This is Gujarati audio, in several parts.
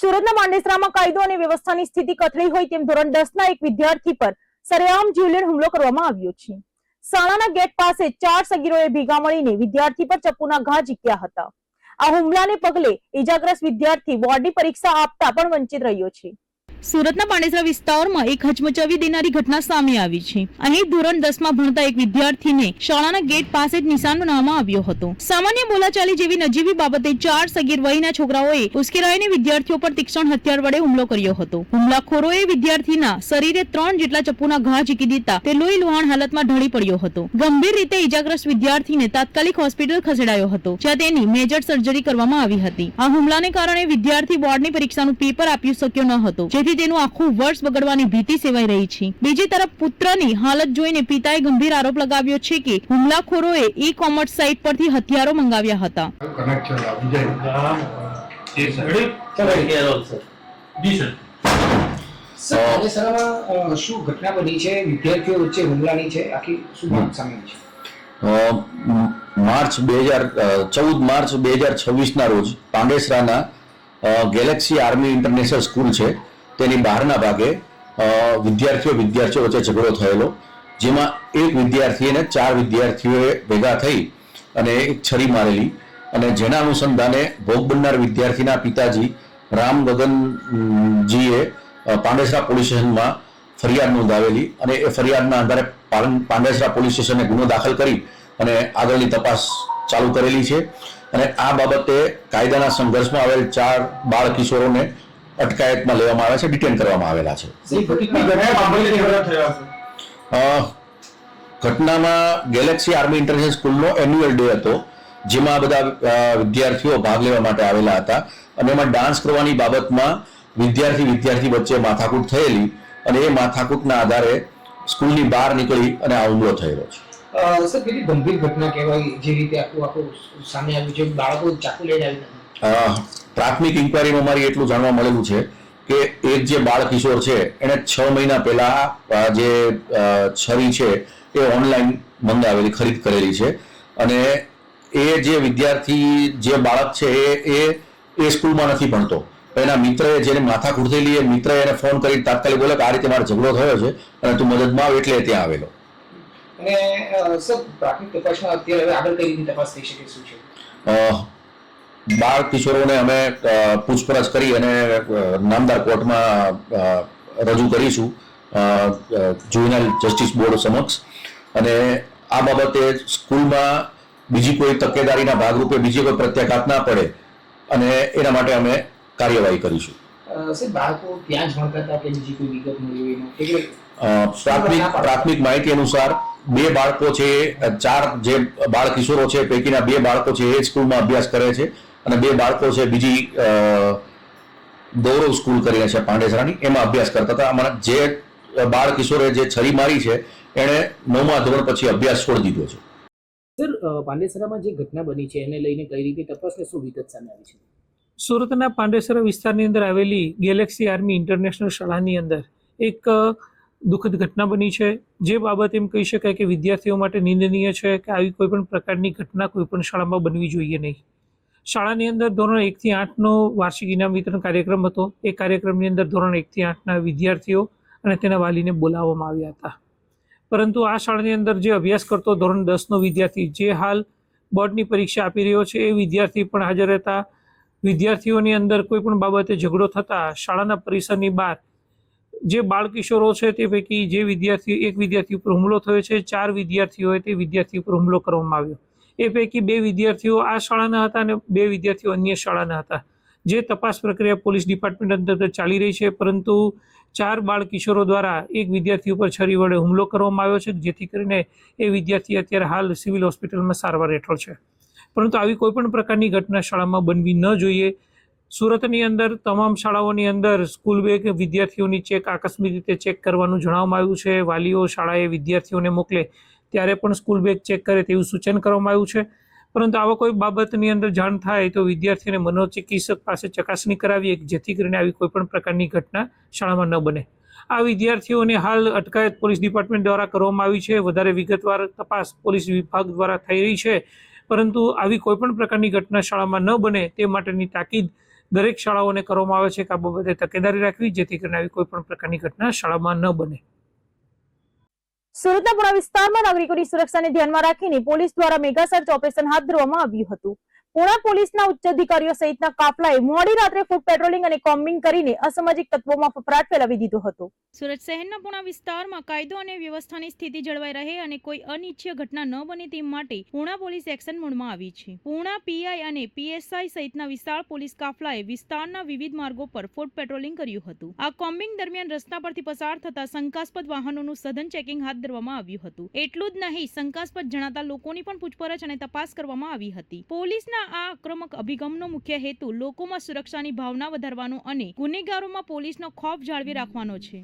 સુરતના માંડેસરામાં કાયદો અને વ્યવસ્થાની સ્થિતિ કથળી હોય તેમ ધોરણ 10ના એક વિદ્યાર્થી પર સરેઆમ જીવલેણ હુમલો કરવામાં આવ્યો છે। શાળાના ગેટ પાસે 4 સગીરોએ ભેગા મળીને વિદ્યાર્થી પર ચપ્પુના ઘા ઝીક્યા હતા। આ હુમલાને પગલે ઇજાગ્રસ્ત વિદ્યાર્થી બોર્ડની પરીક્ષા આપતા પણ વંચિત રહ્યો છે। સુરતના પાંડેસરા વિસ્તારમાં એક હચમચાવી દેનારી ઘટના સામે આવી છે। અહીં ધોરણ 10માં ભણતા એક વિદ્યાર્થીને શાળાના ગેટ પાસે જ નિશાન બનાવવામાં આવ્યો હતો। સામાન્ય બોલાચાલી જેવી નજીવી બાબતે 4 સગીર વયના છોકરાઓએ ઉશ્કેરાઈને વિદ્યાર્થીઓ પર તીક્ષ્ણ હથિયાર વડે હુમલો કર્યો હતો। હુમલાખોરોએ વિદ્યાર્થીના શરીરે 3 જેટલા ચપ્પુના ઘા ઝીકી દીધા તે લોહી લુહાણ હાલતમાં ઢળી પડ્યો હતો। ગંભીર રીતે ઇજાગ્રસ્ત વિદ્યાર્થીને તાત્કાલિક હોસ્પિટલ ખસેડાયો હતો, જ્યાં તેની મેજર સર્જરી કરવામાં આવી હતી। આ હુમલાને કારણે વિદ્યાર્થી બોર્ડની પરીક્ષાનું પેપર આપી શક્યો ન હતો, જેથી તેનું આખું વર્ષ બગડવાની ભીતિ સેવાઈ રહી છે। બીજી તરફ પુત્રની હાલત જોઈને પિતાએ ગંભીર આરોપ લગાવ્યો છે કે હુમલાખોરોએ ઈ-કોમર્સ સાઇટ પરથી હથિયારો મંગાવ્યા હતા। શું ઘટના બની છે? વિદ્યાર્થીઓ વચ્ચે હુમલાની છે, આખી શું વાત સામે છે? માર્ચ 2026 ના રોજ પાંડેસરાના ગેલેક્સી આર્મી ઇન્ટરનેશનલ સ્કૂલ છે તેની બહારના ભાગે વિદ્યાર્થીઓ વચ્ચે ઝઘડો થયેલો, જેમાં એક વિદ્યાર્થી અને 4 વિદ્યાર્થીઓએ ભેગા થઈ અને એક છરી મારેલી, અને જેના અનુસંધાને ભોગ બનનાર વિદ્યાર્થીના પિતાજી રામ ગગનજીએ પાંડેસરા પોલીસ સ્ટેશનમાં ફરિયાદ નોંધાવેલી, અને એ ફરિયાદના આધારે પાંડેસરા પોલીસ સ્ટેશને ગુનો દાખલ કરી અને આગળની તપાસ ચાલુ કરેલી છે। અને આ બાબતે કાયદાના સંઘર્ષમાં આવેલ 4 બાળ કિશોરોને અટકાયતમાં લેવામાં આવ્યા છે, ડિટેન કરવામાં આવેલા છે। ઘટનામાં ગેલેક્સી આર્મી ઇન્ટરનેશનલ સ્કૂલનો એન્યુઅલ ડે હતો, જેમાં બધા વિદ્યાર્થીઓ ભાગ લેવા માટે આવેલા હતા, અને એમાં ડાન્સ કરવાની બાબતમાં વિદ્યાર્થી વચ્ચે માથાકૂટ થયેલી, અને એ માથાકૂટના આધારે સ્કૂલની બહાર નીકળી અને આ હુમલો થયેલો છે। સર, કેટલી ગંભીર ઘટના કહેવાય, જે રીતે આખું સામે આવ્યું છે? બાળકો ચાકુ લઈને આવ્યા? પ્રાથમિક ઇન્કવાયરીમાં મારી એટલું જાણવા મળેલું છે કે એક જે બાળ કિશોર છે એને 6 મહિના પહેલા જે છરી છે એ ઓનલાઈન મંગાવેલી, ખરીદ કરેલી છે, અને એ જે વિદ્યાર્થી જે બાળક છે એ સ્કૂલમાં નથી ભણતો। એના મિત્રએ જેને માથાકૂટ થયેલી એ મિત્રએ એને ફોન કરી તાત્કાલિક બોલે કે આ રીતે મારો ઝઘડો થયો છે અને તું મદદમાં આવ, એટલે ત્યાં આવેલો। અને સર, પ્રાથમિક તપાસમાં અત્યારે હવે આગળ કઈ રીતની તપાસ થઈ શકે, શું છે? બાળ કિશોરોને અમે પૂછપરછ કરી અને નામદાર કોર્ટમાં રજૂ કરીશું, જુવેનાઇલ જસ્ટિસ બોર્ડ સમક્ષ, અને આ બાબતે સ્કૂલમાં બીજી કોઈ તકેદારીના ભાગરૂપે બીજી કોઈ પ્રત્યાઘાત ના પડે અને એના માટે અમે કાર્યવાહી કરીશું। સર, બાળકો ત્યાં જ ભણતા હતા કે બીજી કોઈ વિગત મળી હોય? પ્રાથમિક માહિતી અનુસાર 2 બાળકો છે, 4 જે બાળ કિશોરો છે પૈકીના 2 બાળકો છે એ સ્કૂલમાં અભ્યાસ કરે છે, અને 2 બાળકો છે બીજી ગૌરવ સ્કૂલ કરીને છે પાંડેસરાની, એમાં અભ્યાસ કરતા હતા। અમારા જે બાળ કિશોરે જે છરી મારી છે એણે 9મા ધોરણ પછી અભ્યાસ છોડી દીધો છે। સર, પાંડેસરામાં જે ઘટના બની છે એને લઈને કઈ રીતે તપાસ ને શું વિગત સામે આવી છે? સુરતના પાંડેસરા વિસ્તારની અંદર આવેલી ગેલેક્સી આર્મી ઇન્ટરનેશનલ શાળાની અંદર એક દુઃખદ ઘટના બની છે, જે બાબત એમ કહી શકાય કે વિદ્યાર્થીઓ માટે નિંદનીય છે કે આવી કોઈ પણ પ્રકારની ઘટના કોઈ પણ શાળામાં બનવી જોઈએ નહીં। શાળાની અંદર ધોરણ 1 થી 8નો વાર્ષિક ઇનામ વિતરણ કાર્યક્રમ હતો। એ કાર્યક્રમની અંદર ધોરણ 1 થી 8ના વિદ્યાર્થીઓ અને તેના વાલીને બોલાવવામાં આવ્યા હતા, પરંતુ આ શાળાની અંદર જે અભ્યાસ કરતો ધોરણ 10નો વિદ્યાર્થી, જે હાલ બોર્ડની પરીક્ષા આપી રહ્યો છે, એ વિદ્યાર્થી પણ હાજર હતા। વિદ્યાર્થીઓની અંદર કોઈ પણ બાબતે ઝઘડો થતાં શાળાના પરિસરની બહાર જે બાળ કિશોરો છે તે પૈકી જે એક વિદ્યાર્થી ઉપર હુમલો થયો છે, 4 વિદ્યાર્થીઓએ તે વિદ્યાર્થી ઉપર હુમલો કરવામાં આવ્યો। એ પૈકી 2 વિદ્યાર્થીઓ આ શાળાના હતા અને 2 વિદ્યાર્થીઓ અન્ય શાળાના હતા, જે તપાસ પ્રક્રિયા પોલીસ ડિપાર્ટમેન્ટ અંતર્ગત ચાલી રહી છે, પરંતુ 4 બાળ કિશોરો દ્વારા એક વિદ્યાર્થી ઉપર છરી વડે હુમલો કરવામાં આવ્યો છે, જેથી કરીને એ વિદ્યાર્થી અત્યારે હાલ સિવિલ હોસ્પિટલમાં સારવાર હેઠળ છે। પરંતુ આવી કોઈ પણ પ્રકારની ઘટના શાળામાં બનવી ન જોઈએ। સુરતની અંદર તમામ શાળાઓની અંદર સ્કૂલ બેગ વિદ્યાર્થીઓની આકસ્મિક રીતે ચેક કરવાનું જણાવવામાં આવ્યું છે। વાલીઓ શાળાએ વિદ્યાર્થીઓને મોકલે ત્યારે પણ સ્કૂલ બેગ ચેક કરે તેવું સૂચન કરવામાં આવ્યું છે, પરંતુ આવા કોઈ બાબતની અંદર જાણ થાય તો વિદ્યાર્થીને મનોચિકિત્સક પાસે ચકાસણી કરાવીએ, જેથી કરીને આવી કોઈ પણ પ્રકારની ઘટના શાળામાં ન બને। આ વિદ્યાર્થીઓને હાલ અટકાયત પોલીસ ડિપાર્ટમેન્ટ દ્વારા કરવામાં આવી છે। વધારે વિગતવાર તપાસ પોલીસ વિભાગ દ્વારા થઈ રહી છે, પરંતુ આવી કોઈ પણ પ્રકારની ઘટના શાળામાં ન બને તે માટેની તાકીદ દરેક શાળાઓને કરવામાં આવે છે કે આ બાબતે તકેદારી રાખવી, જેથી કરીને આવી કોઈ પણ પ્રકારની ઘટના શાળામાં ન બને. સુરતના પુણા વિસ્તારમાં નાગરિકોની સુરક્ષાને ધ્યાનમાં રાખીને પોલીસ દ્વારા મેગા સર્ચ ઓપરેશન હાથ ધરવામાં આવ્યું હતું. પુણા પોલીસના ઉચ્ચ અધિકારીઓ સહિતના કાફલાએ મોડી રાત્રે ફૂટ પેટ્રોલિંગ અને કોમ્બિંગ કરીને અસામાજિક તત્વોમાં ફફડાટ ફેલાવી દીધો હતો. સુરત શહેરના પુણા વિસ્તારમાં કાયદો અને વ્યવસ્થાની સ્થિતિ જળવાઈ રહે અને કોઈ અનિચ્છનીય ઘટના ન બને તે માટે પુણા પોલીસ એક્શન મોડમાં આવી છે. પુણા પીઆઈ અને પીએસઆઈ સહિતના વિશાળ પોલીસ કાફલાએ વિસ્તારના વિવિધ માર્ગો પર ફૂટ પેટ્રોલિંગ કર્યું હતું. આ કોમ્બિંગ દરમિયાન રસ્તા પરથી પસાર થતા શંકાસ્પદ વાહનોનું સઘન ચેકિંગ હાથ ધરવામાં આવ્યું હતું. એટલું જ નહીં, શંકાસ્પદ જણાતા લોકોની પણ પૂછપરછ અને તપાસ કરવામાં આવી હતી. પોલીસના આ આક્રમક અભિગમનો મુખ્ય હેતુ લોકોમાં સુરક્ષાની ભાવના વધારવાનો અને ગુનેગારોમાં પોલીસનો ખૌફ જાળવી રાખવાનો છે.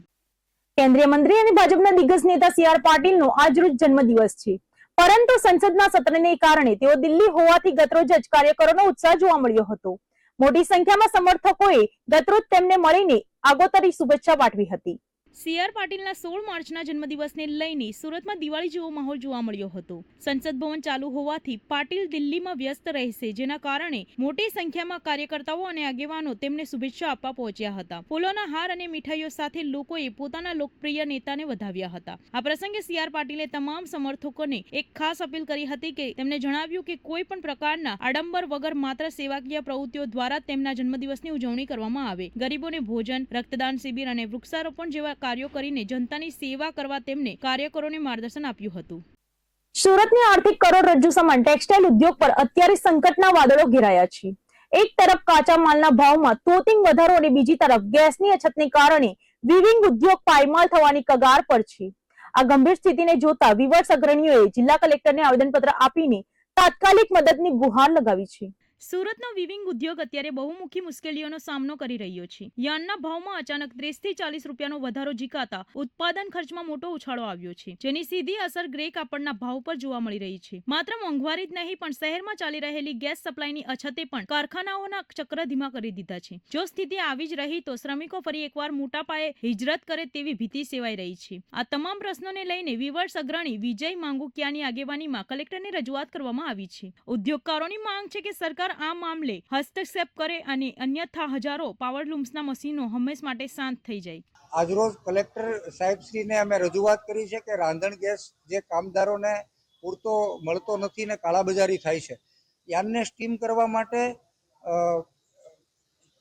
કેન્દ્રીય મંત્રી અને ભાજપના દિગ્ગજ નેતા સી.આર. પાટીલનો આજરોજ જન્મદિવસ છે, પરંતુ સંસદના સત્રને કારણે તેઓ દિલ્હી હોવાથી ગતરોજ જ કાર્યકરોનો ઉત્સાહ જોવા મળ્યો હતો. મોટી સંખ્યામાં સમર્થકોએ ગતરોજ તેમને મળીને આગોતરી શુભેચ્છા પાઠવી હતી. સી.આર. પાટીલના 16 માર્ચના જન્મદિવસને લઈને સુરતમાં દિવાળી જેવો માહોલ જોવા મળ્યો હતો. સંસદ ભવન ચાલુ હોવાથી પાટીલ દિલ્હીમાં વ્યસ્ત રહેશે, જેના કારણે મોટી સંખ્યામાં કાર્યકર્તાઓ અને આગેવાનો તેમને શુભેચ્છા આપવા પહોંચ્યા હતા. ફૂલોના હાર અને મીઠાઈઓ સાથે લોકોએ પોતાના લોકપ્રિય નેતાને વધાવ્યા હતા. આ પ્રસંગે સી.આર. પાટીલે તમામ સમર્થકોને એક ખાસ અપીલ કરી હતી કે તેમને જણાવ્યું કે કોઈ પણ પ્રકારના આડંબર વગર માત્ર સેવાકીય પ્રવૃત્તિઓ દ્વારા તેમના જન્મદિવસની ઉજવણી કરવામાં આવે. ગરીબોને ભોજન, રક્તદાન શિબિર અને વૃક્ષારોપણ જેવા કાર્યો કરીને જનતાની સેવા કરવા તેમને કાર્યકરોને માર્ગદર્શન આપ્યું હતું. સુરતની આર્થિક કરોડરજ્જુ સમાન ટેક્સટાઇલ ઉદ્યોગ પર અત્યારે સંકટના વાદળો ઘેરાયા છે. એક તરફ કાચા માલના ભાવમાં તોતિંગ વધારો અને બીજી તરફ ગેસની અછતને કારણે વીવિંગ ઉદ્યોગ પાયમાલ થવાની કગાર પર છે. આ ગંભીર સ્થિતિને જોતા વિવર્સ અગ્રણીઓએ જિલ્લા કલેક્ટરને આવેદનપત્ર આપીને તાત્કાલિક મદદની ગુહાર લગાવી છે. સુરતનો વીવિંગ ઉદ્યોગ અત્યારે બહુમુખી મુશ્કેલીઓનો સામનો કરી રહ્યો છે. યાર્નના ભાવમાં અચાનક 30 થી 40 રૂપિયાનો વધારો ઝીકાતા ઉત્પાદન ખર્ચમાં મોટો ઉછાળો આવ્યો છે, જેની સીધી અસર ગ્રે કાપડના ભાવ પર જોવા મળી રહી છે. માત્ર મોંઘવારી જ નહીં, પણ શહેરમાં ચાલી રહેલી ગેસ સપ્લાયની અછતે પણ કારખાનાઓના ચક્ર ધીમા કરી દીધા છે. જો સ્થિતિ આવી જ રહી તો શ્રમિકો ફરી એકવાર મોટા પાયે હિજરત કરે તેવી ભીતિ સેવાઈ રહી છે. આ તમામ પ્રશ્નોને લઈને વિવર્સ અગ્રણી વિજય માંગુકિયાની આગેવાનીમાં કલેક્ટરને રજૂઆત કરવામાં આવી છે. ઉદ્યોગકારોની માંગ છે કે સરકાર આ મામલે હસ્તક્ષેપ કરે અને અન્યથા હજારો પાવરલૂમ્સના મશીનો હંમેશ માટે શાંત થઈ જાય. આજરોજ કલેક્ટર સાહેબશ્રીને અમે રજૂઆત કરી છે કે રાંધણ ગેસ જે કામદારોને પૂરતો મળતો નથી ને કાળાબજારી થાય છે, યાનને સ્ટીમ કરવા માટે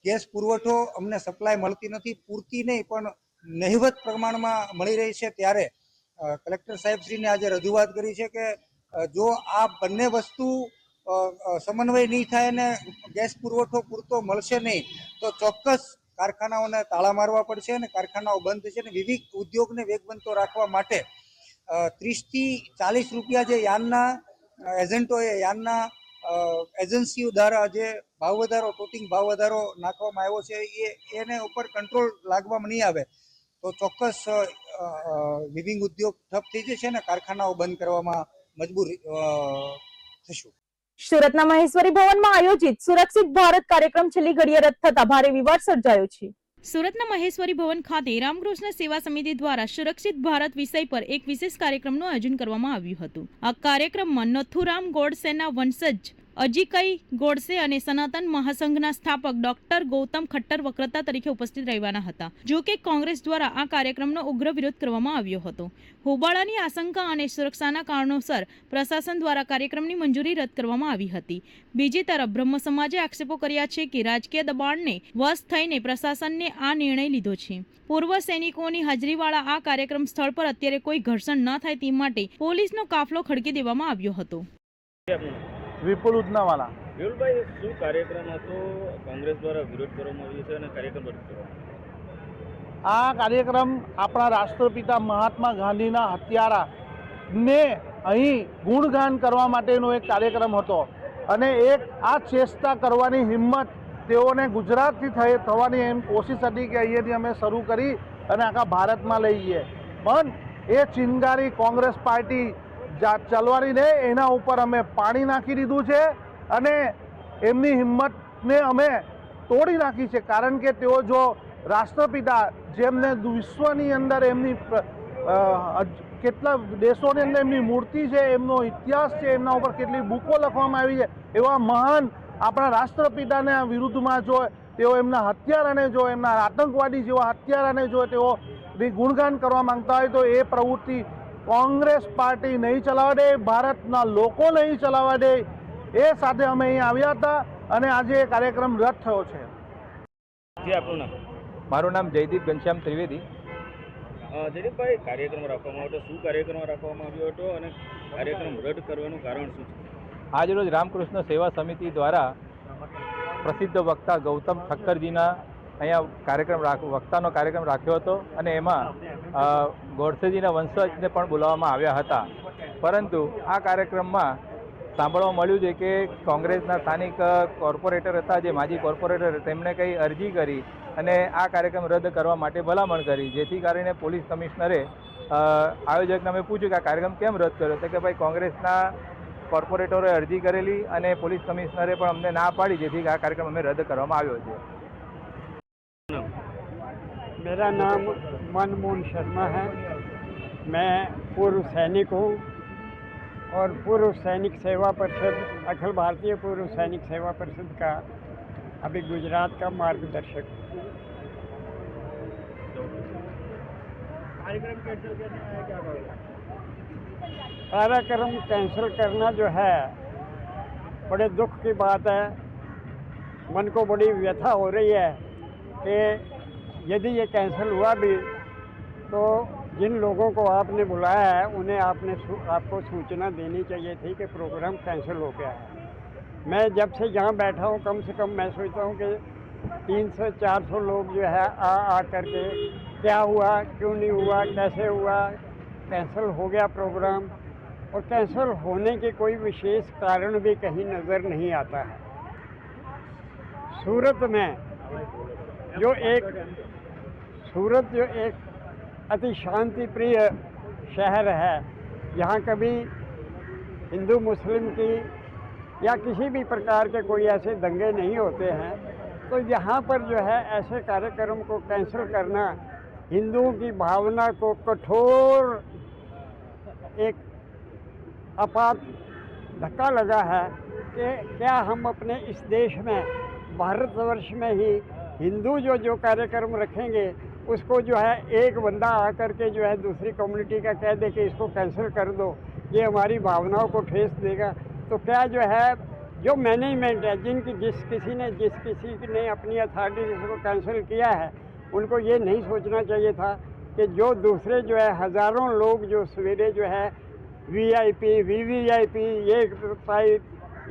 ગેસ પુરવઠો અમને સપ્લાય મળતી નથી, પૂરતી નહીં પણ નહિવત પ્રમાણમાં મળી રહી છે. ત્યારે કલેક્ટર સાહેબશ્રીને આજે રજૂઆત કરી છે કે જો આ બંને વસ્તુ સમન્વય નહીં થાય ને ગેસ પુરવઠો પૂરતો મળશે નહીં તો ચોક્કસ કારખાનાઓને તાળા મારવા પડશે અને કારખાનાઓ બંધ થશે. અને વિવિધ ઉદ્યોગને વેગવંતો રાખવા માટે 30 થી 40 રૂપિયા જે યાનના એજન્ટોએ યાનના એજન્સીઓ દ્વારા જે ભાવ વધારો, ટોટિંગ ભાવ વધારો નાખવામાં આવ્યો છે એને ઉપર કંટ્રોલ લાગવામાં નહીં આવે તો ચોક્કસ વિવિંગ ઉદ્યોગ ઠપ થઈ જશે અને કારખાનાઓ બંધ કરવામાં મજબૂર થશું. સુરતના મહેશ્વરી ભવનમાં આયોજિત સુરક્ષિત ભારત કાર્યક્રમ છેલ્લી ઘડીએ રદ થતા ભારે વિવાદ સર્જાયો છે. સુરતના મહેશ્વરી ભવન ખાતે રામકૃષ્ણ સેવા સમિતિ દ્વારા સુરક્ષિત ભારત વિષય પર એક વિશેષ કાર્યક્રમનું આયોજન કરવામાં આવ્યું હતું. આ કાર્યક્રમમાં નથુરામ ગોડસેના વંશજ અજીકઈ ગોડસે અને સનાતન મહાસંઘના સ્થાપક ડોક્ટર ગૌતમ ખટ્ટર વક્તા તરીકે ઉપસ્થિત રહેવાના હતા. જો કે કોંગ્રેસ દ્વારા આ કાર્યક્રમનો ઉગ્ર વિરોધ કરવામાં આવ્યો હતો. હોબાળાની આશંકા અને સુરક્ષાના કારણોસર પ્રશાસન દ્વારા કાર્યક્રમની મંજૂરી રદ કરવામાં આવી હતી. બીજી તરફ બ્રહ્મ સમાજે આક્ષેપો કર્યા છે કે રાજકીય દબાણને વશ થઈને પ્રશાસનને આ નિર્ણય લીધો છે. પૂર્વ સૈનિકોની હાજરીવાળા આ કાર્યક્રમ સ્થળ પર અત્યારે કોઈ ઘર્ષણ ન થાય તે માટે પોલીસનો કાફલો ખડકી દેવામાં આવ્યો હતો. વિપુલ ઉદનાવાલા. વિપુલભાઈ, શું કાર્યક્રમ હતો? કોંગ્રેસ દ્વારા વિરોધ કરવામાં આવ્યો છે અને કાર્યક્રમ રદ કરવામાં આ કાર્યક્રમ આપણા રાષ્ટ્રપિતા મહાત્મા ગાંધીના હત્યારાને અહીં ગુણગાન કરવા માટેનો એક કાર્યક્રમ હતો અને એક આ ચેષ્ટા કરવાની હિંમત તેઓને ગુજરાતથી થવાની એમ કોશિશ હતી કે અહીંયાથી અમે શરૂ કરી અને આખા ભારતમાં લઈ જઈએ, પણ એ ચિનગારી કોંગ્રેસ પાર્ટી ચાલવાની ને એના ઉપર અમે પાણી નાખી દીધું છે અને એમની હિંમતને અમે તોડી નાખી છે. કારણ કે તેઓ જો રાષ્ટ્રપિતા જેમને વિશ્વની અંદર એમની કેટલા દેશોની અંદર એમની મૂર્તિ છે, એમનો ઇતિહાસ છે, એમના ઉપર કેટલી બુકો લખવામાં આવી છે, એવા મહાન આપણા રાષ્ટ્રપિતાને વિરુદ્ધમાં જો તેઓ એમના હત્યારાને જો, એમના આતંકવાદી જેવા હત્યારાને જો તેઓ ગુણગાન કરવા માંગતા હોય તો એ પ્રવૃત્તિ કોંગ્રેસ પાર્ટી નહીં ચલાવવા દે, ભારતના લોકો નહીં ચલાવવા દે. એ સાથે અમે અહીં આવ્યા હતા અને આજે એ કાર્યક્રમ રદ થયો છે. જી, આપનું નામ? મારું નામ જયદીપ ઘનશ્યામ ત્રિવેદી. જયદીપભાઈ, કાર્યક્રમ રાખવામાં આવ્યો હતો, શું કાર્યક્રમ રાખવામાં આવ્યો હતો અને કાર્યક્રમ રદ કરવાનું કારણ શું છે? આજરોજ રામકૃષ્ણ સેવા સમિતિ દ્વારા પ્રસિદ્ધ વક્તા ગૌતમ ઠક્કરજીના અહીંયા વક્તાનો કાર્યક્રમ રાખ્યો હતો અને એમાં ગોડસેજીના વંશજને પણ બોલાવવામાં આવ્યા હતા. પરંતુ આ કાર્યક્રમમાં સાંભળવા મળ્યું છે કે કોંગ્રેસના સ્થાનિક કોર્પોરેટર હતા, જે માજી કોર્પોરેટર, તેમણે કંઈ અરજી કરી અને આ કાર્યક્રમ રદ કરવા માટે ભલામણ કરી, જેથી કરીને પોલીસ કમિશનરે આયોજકને અમે પૂછ્યું કે આ કાર્યક્રમ કેમ રદ કર્યો, તો કે ભાઈ કોંગ્રેસના કોર્પોરેટરોએ અરજી કરેલી અને પોલીસ કમિશનરે પણ અમને ના પાડી, જેથી આ કાર્યક્રમ અમે રદ કરવામાં આવ્યો છે. मेरा नाम मनमोहन शर्मा है. मैं पूर्व सैनिक हूँ और पूर्व सैनिक सेवा परिषद, अखिल भारतीय पूर्व सैनिक सेवा परिषद का अभी गुजरात का मार्गदर्शक हूँ. कार्यक्रम कैंसिल करना जो है बड़े दुख की बात है. मन को बड़ी व्यथा हो रही है कि यदि ये कैंसिल हुआ भी तो जिन लोगों को आपने बुलाया है उन्हें आपको सूचना देनी चाहिए थी कि प्रोग्राम कैंसिल हो गया है. मैं जब से यहाँ बैठा हूँ कम से कम मैं सोचता हूँ कि 300-400 लोग जो है आ करके क्या हुआ, क्यों नहीं हुआ, कैसे हुआ, कैंसिल हो गया प्रोग्राम, और कैंसिल होने के कोई विशेष कारण भी कहीं नज़र नहीं आता है. सूरत जो एक अति शांति प्रिय शहर है, यहाँ कभी हिंदू मुस्लिम की या किसी भी प्रकार के कोई ऐसे दंगे नहीं होते हैं, तो यहाँ पर जो है ऐसे कार्यक्रम को कैंसिल करना हिंदुओं की भावना को कठोर एक आपात धक्का लगा है कि क्या हम अपने इस देश में, भारतवर्ष में ही हिंदू जो कार्यक्रम रखेंगे उसको जो है एक बंदा आकर के जो है दूसरी कम्युनिटी का कह दे कि इसको कैंसिल कर दो, ये हमारी भावनाओं को ठेस देगा. तो क्या जो है जो मैनेजमेंट है, जिस किसी ने अपनी अथॉरिटी इसको कैंसिल किया है, उनको ये नहीं सोचना चाहिए था कि जो दूसरे जो है हज़ारों लोग जो सवेरे जो है VIP, VVIP, ये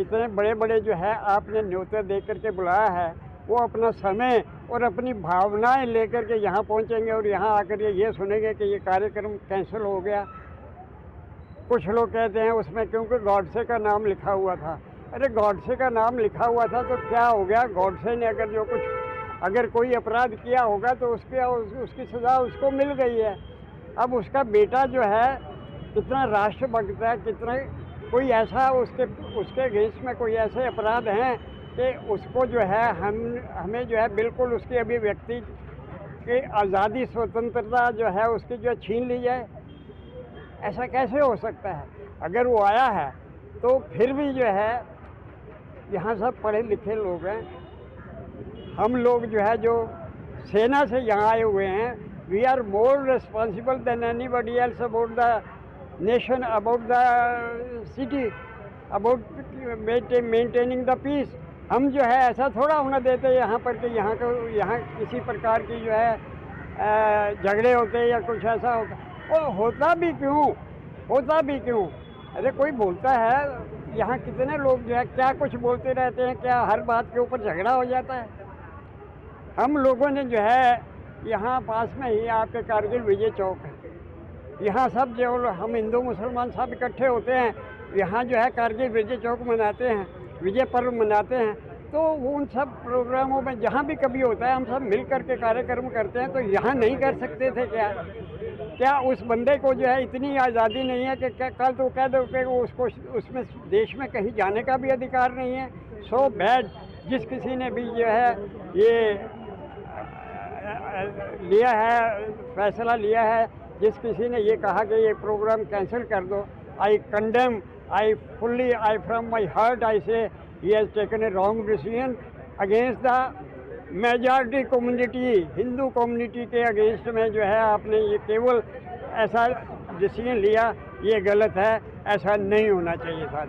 इतने बड़े बड़े जो है आपने न्योते दे करके बुलाया है, वो अपना समय और अपनी भावनाएं लेकर के यहाँ पहुँचेंगे और यहाँ आकर के ये सुनेंगे कि ये कार्यक्रम कैंसिल हो गया. कुछ लोग कहते हैं उसमें क्योंकि गॉडसे का नाम लिखा हुआ था. अरे गॉडसे का नाम लिखा हुआ था तो क्या हो गया? गॉडसे ने अगर कोई अपराध किया होगा तो उसकी सज़ा उसको मिल गई है. अब उसका बेटा जो है कितना राष्ट्रभक्त है, कितना कोई ऐसा उसके अगेंस्ट में कोई ऐसे अपराध हैं कि उसको जो है हमें जो है बिल्कुल उसकी अभिव्यक्ति की आज़ादी, स्वतंत्रता जो है उसकी जो छीन ली जाए. ऐसा कैसे हो सकता है? अगर वो आया है तो फिर भी जो है यहाँ सब पढ़े लिखे लोग हैं. हम लोग जो है जो सेना से यहाँ आए हुए हैं, we are more responsible than anybody else about the nation, about the city, about maintaining the peace. हम जो है ऐसा थोड़ा होना देते यहाँ पर कि यहाँ किसी प्रकार की जो है झगड़े होते या कुछ ऐसा होता. और होता भी क्यों? अरे कोई बोलता है, यहाँ कितने लोग जो है क्या कुछ बोलते रहते हैं, क्या हर बात के ऊपर झगड़ा हो जाता है? हम लोगों ने जो है यहाँ पास में ही आपके कारगिल विजय चौक है, यहाँ सब जो हम हिंदू मुसलमान सब इकट्ठे होते हैं, यहाँ जो है कारगिल विजय चौक मनाते हैं, विजय पर्व मनाते हैं. तो उन सब प्रोग्रामों में जहाँ भी कभी होता है हम सब मिल कर के कार्यक्रम करते हैं. तो यहाँ नहीं कर सकते थे क्या उस बंदे को जो है इतनी आज़ादी नहीं है कि कल तो कह दो कि उसको उसमें देश में कहीं जाने का भी अधिकार नहीं है? So bad. जिस किसी ने भी जो है ये लिया है, फैसला लिया है, जिस किसी ने ये कहा कि ये प्रोग्राम कैंसिल कर दो, आई condemn, from my heart I say he has taken a wrong decision against the majority community Hindu community के अगेंस्ट में जो है आपने ये केवल ऐसा डिसीजन लिया, ये गलत है, ऐसा नहीं होना चाहिए था।